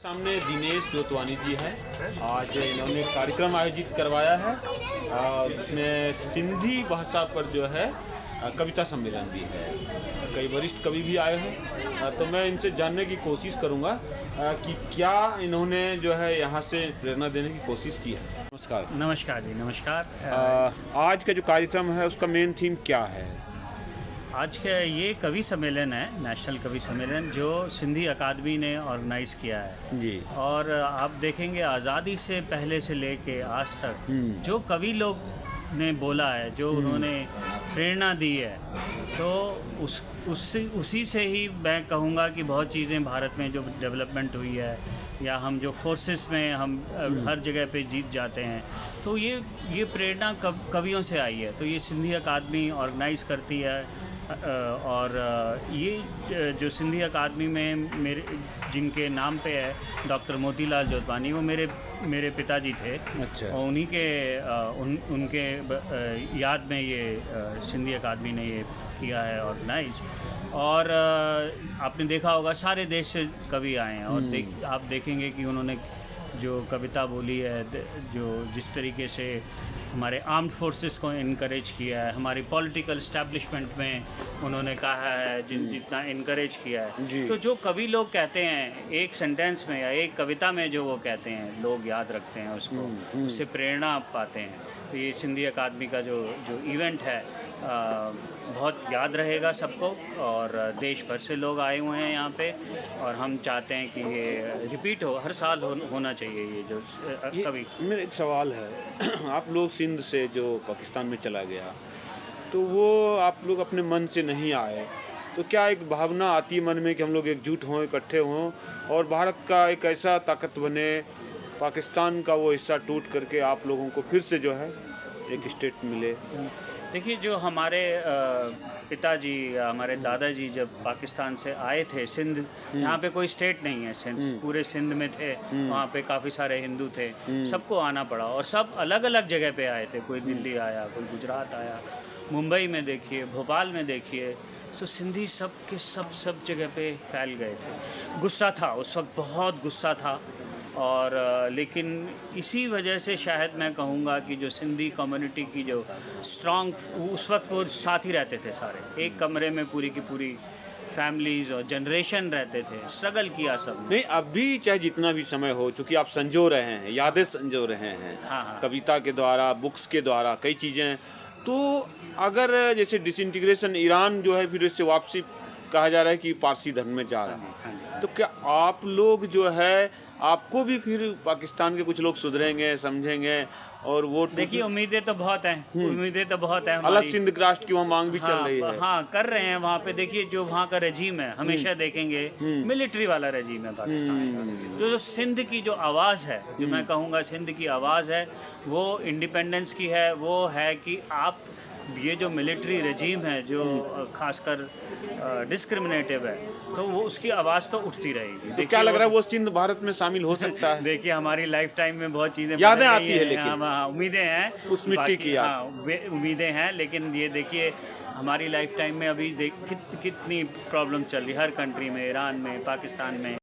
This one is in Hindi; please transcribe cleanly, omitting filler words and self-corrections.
सामने दिनेश जोतवानी जी हैं। आज इन्होंने कार्यक्रम आयोजित करवाया है जिसमें सिंधी भाषा पर जो है कविता सम्मेलन भी है। कई वरिष्ठ कवि भी आए हैं, तो मैं इनसे जानने की कोशिश करूंगा कि क्या इन्होंने जो है यहाँ से प्रेरणा देने की कोशिश की है। नमस्कार। नमस्कार जी, नमस्कार। आज का जो कार्यक्रम है उसका मेन थीम क्या है? आज का ये कवि सम्मेलन है, नेशनल कवि सम्मेलन, जो सिंधी अकादमी ने ऑर्गेनाइज़ किया है जी। और आप देखेंगे आज़ादी से पहले से लेके आज तक जो कवि लोग ने बोला है, जो उन्होंने प्रेरणा दी है, तो उसी से ही मैं कहूँगा कि बहुत चीज़ें भारत में जो डेवलपमेंट हुई है या हम जो फोर्सेस में हम हर जगह पे जीत जाते हैं, तो ये प्रेरणा कवियों से आई है। तो ये सिंधी अकादमी ऑर्गेनाइज़ करती है और ये जो सिंधी अकादमी में मेरे जिनके नाम पे है डॉक्टर मोतीलाल जोतवानी, वो मेरे पिताजी थे। अच्छा। और उन्हीं के उनके याद में ये सिंधी अकादमी ने ये किया है ऑर्गेनाइज। और आपने देखा होगा सारे देश से कवि आए हैं और आप देखेंगे कि उन्होंने जो कविता बोली है, जो जिस तरीके से हमारे आर्म्ड फोर्सेस को इनकरेज किया है, हमारी पॉलिटिकल इस्टेब्लिशमेंट में उन्होंने कहा है जितना इनकरेज किया है, तो जो कवि लोग कहते हैं एक सेंटेंस में या एक कविता में, जो वो कहते हैं लोग याद रखते हैं उसको, उससे प्रेरणा पाते हैं। तो ये सिंधी अकादमी का जो इवेंट है बहुत याद रहेगा सबको, और देश भर से लोग आए हुए हैं यहाँ पे, और हम चाहते हैं कि ये रिपीट हो, हर साल होना चाहिए ये जो कवि। मेरा एक सवाल है आप लोग सिंध से जो पाकिस्तान में चला गया, तो वो आप लोग अपने मन से नहीं आए, तो क्या एक भावना आती है मन में कि हम लोग एकजुट हों, इकट्ठे हों और भारत का एक ऐसा ताकत बने, पाकिस्तान का वो हिस्सा टूट करके आप लोगों को फिर से जो है एक स्टेट मिले? देखिए, जो हमारे पिताजी, हमारे दादाजी जब पाकिस्तान से आए थे सिंध, यहाँ पे कोई स्टेट नहीं है, सिंध पूरे सिंध में थे, वहाँ पे काफ़ी सारे हिंदू थे, सबको आना पड़ा और सब अलग अलग जगह पे आए थे। कोई दिल्ली आया, कोई गुजरात आया, मुंबई में देखिए, भोपाल में देखिए, तो सिंधी सब के सब जगह पे फैल गए थे। गुस्सा था उस वक्त, बहुत गुस्सा था, और लेकिन इसी वजह से शायद मैं कहूँगा कि जो सिंधी कम्युनिटी की जो स्ट्रॉन्ग, उस वक्त वो साथ ही रहते थे सारे, एक कमरे में पूरी की पूरी फैमिलीज़ और जनरेशन रहते थे, स्ट्रगल किया सब ने। नहीं, अभी चाहे जितना भी समय हो, चूँकि आप संजो रहे हैं, यादें संजो रहे हैं, हाँ। कविता के द्वारा, बुक्स के द्वारा, कई चीज़ें, तो अगर जैसे डिसइंटीग्रेशन, ईरान जो है फिर इससे वापसी कहा जा रहा है कि पारसी धर्म में जा रहा है, तो क्या आप लोग जो है, आपको भी फिर पाकिस्तान के कुछ लोग सुधरेंगे, समझेंगे और वोट? देखिए, उम्मीदें तो बहुत हैं, उम्मीदें तो बहुत हैं। अलग सिंध राष्ट्र की वहाँ मांग भी चल रही है। हाँ, कर रहे हैं वहाँ पे। देखिए, जो वहाँ का रजीम है, हमेशा देखेंगे मिलिट्री वाला रजीम है पाकिस्तान का। जो सिंध की जो आवाज़ है, जो मैं कहूँगा सिंध की आवाज़ है, वो इंडिपेंडेंस की है, वो है कि आप ये जो मिलिट्री रजीम है, जो खासकर डिस्क्रिमिनेटिव है, तो वो उसकी आवाज़ तो उठती रहेगी। तो क्या लग रहा है वो सिंध भारत में शामिल हो सकता है? देखिए, हमारी लाइफ टाइम में बहुत चीज़ें यादें आती है, लेकिन उम्मीदें हैं उस मिट्टी की याद। हाँ, उम्मीदें हैं, लेकिन ये देखिए हमारी लाइफ टाइम में अभी कितनी प्रॉब्लम चल रही है हर कंट्री में, ईरान में, पाकिस्तान में।